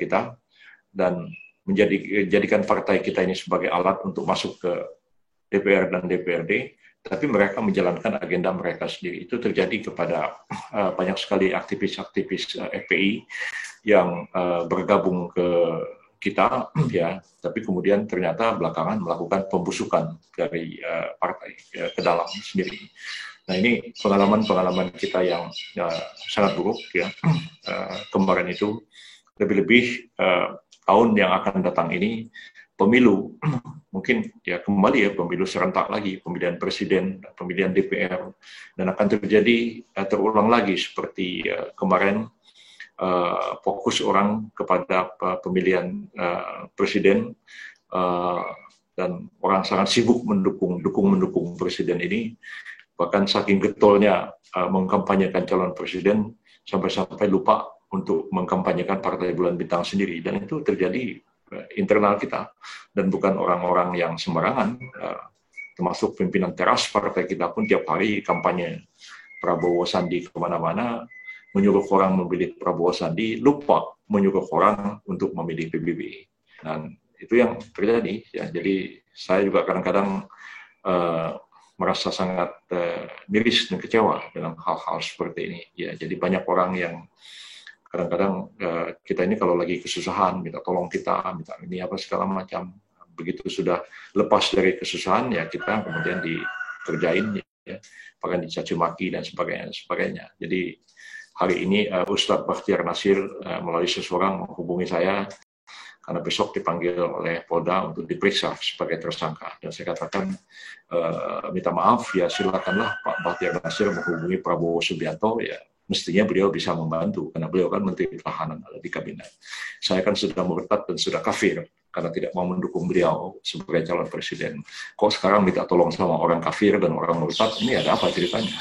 kita dan menjadikan partai kita ini sebagai alat untuk masuk ke DPR dan DPRD, tapi mereka menjalankan agenda mereka sendiri. Itu terjadi kepada banyak sekali aktivis-aktivis FPI yang bergabung ke kita, ya, tapi kemudian ternyata belakangan melakukan pembusukan dari partai ke dalam sendiri. Nah, ini pengalaman-pengalaman kita yang sangat buruk, ya. Kemarin itu lebih-lebih tahun yang akan datang ini pemilu, mungkin ya kembali ya pemilu serentak lagi, pemilihan presiden, pemilihan DPR, dan akan terjadi terulang lagi seperti kemarin. Fokus orang kepada pemilihan presiden dan orang sangat sibuk mendukung presiden ini, bahkan saking getolnya mengkampanyekan calon presiden sampai lupa untuk mengkampanyekan Partai Bulan Bintang sendiri, dan itu terjadi internal kita dan bukan orang-orang yang sembarangan, termasuk pimpinan teras partai kita pun tiap hari kampanye Prabowo Sandi kemana-mana, menyuruh orang memilih Prabowo Sandi, lupa menyuruh orang untuk memilih PBB. Dan itu yang terjadi. Ya. Jadi saya juga kadang-kadang merasa sangat miris dan kecewa dengan hal-hal seperti ini. Ya, jadi banyak orang yang kadang-kadang kita ini kalau lagi kesusahan, minta tolong kita, minta ini apa segala macam. Begitu sudah lepas dari kesusahan, ya kita kemudian dikerjain, ya, bahkan dicaci maki dan sebagainya. Jadi hari ini Ustadz Bakhtiar Nasir melalui seseorang menghubungi saya karena besok dipanggil oleh Polda untuk diperiksa sebagai tersangka. Dan saya katakan, minta maaf, ya silakanlah Pak Bakhtiar Nasir menghubungi Prabowo Subianto, ya mestinya beliau bisa membantu, karena beliau kan Menteri Pertahanan ada di kabinet. Saya kan sudah murtad dan sudah kafir, karena tidak mau mendukung beliau sebagai calon presiden. Kok sekarang minta tolong sama orang kafir dan orang murtad, ini ada apa ceritanya?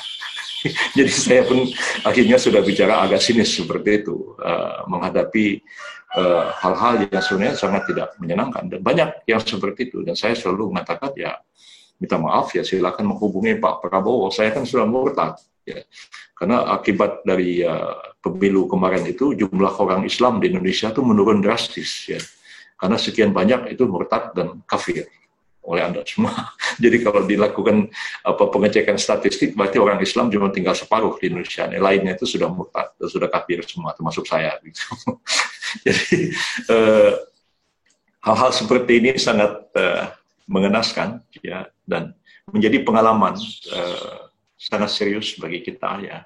Jadi saya pun akhirnya sudah bicara agak sinis seperti itu, menghadapi hal-hal yang sebenarnya sangat tidak menyenangkan, dan banyak yang seperti itu. Dan saya selalu mengatakan, ya minta maaf, ya silakan menghubungi Pak Prabowo, saya kan sudah murtad, ya. Karena akibat dari pemilu kemarin itu jumlah orang Islam di Indonesia itu menurun drastis, ya. Karena sekian banyak itu murtad dan kafir oleh Anda semua. Jadi kalau dilakukan pengecekan statistik, berarti orang Islam cuma tinggal separuh di Indonesia. Lainnya itu sudah murtad, sudah kafir semua, termasuk saya. Gitu. Jadi hal-hal seperti ini sangat mengenaskan, ya, dan menjadi pengalaman sangat serius bagi kita, ya.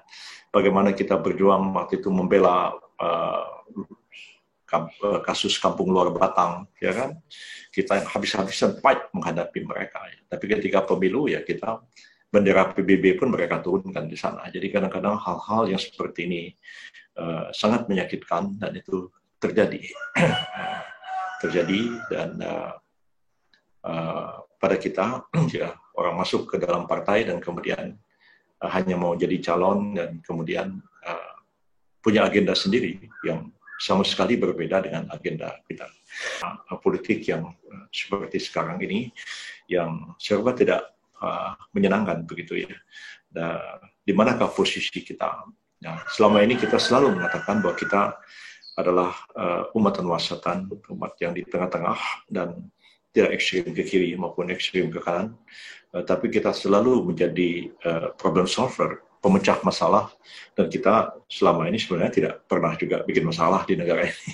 Bagaimana kita berjuang waktu itu membela kasus Kampung Luar Batang, ya kan? Kita habis-habisan fight menghadapi mereka. Ya. Tapi ketika pemilu, ya kita bendera PBB pun mereka turunkan di sana. Jadi kadang-kadang hal-hal yang seperti ini sangat menyakitkan, dan itu terjadi. Dan pada kita, ya, orang masuk ke dalam partai dan kemudian hanya mau jadi calon dan kemudian punya agenda sendiri yang sama sekali berbeda dengan agenda kita. Politik yang seperti sekarang ini, yang serba tidak menyenangkan begitu, ya. Di manakah posisi kita? Nah, selama ini kita selalu mengatakan bahwa kita adalah umat wasatan, umat yang di tengah-tengah dan tidak ekstrim ke kiri maupun ekstrim ke kanan, tapi kita selalu menjadi problem solver, pemecah masalah, dan kita selama ini sebenarnya tidak pernah juga bikin masalah di negara ini.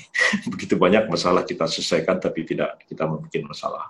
Begitu banyak masalah kita selesaikan, tapi tidak kita membuat masalah.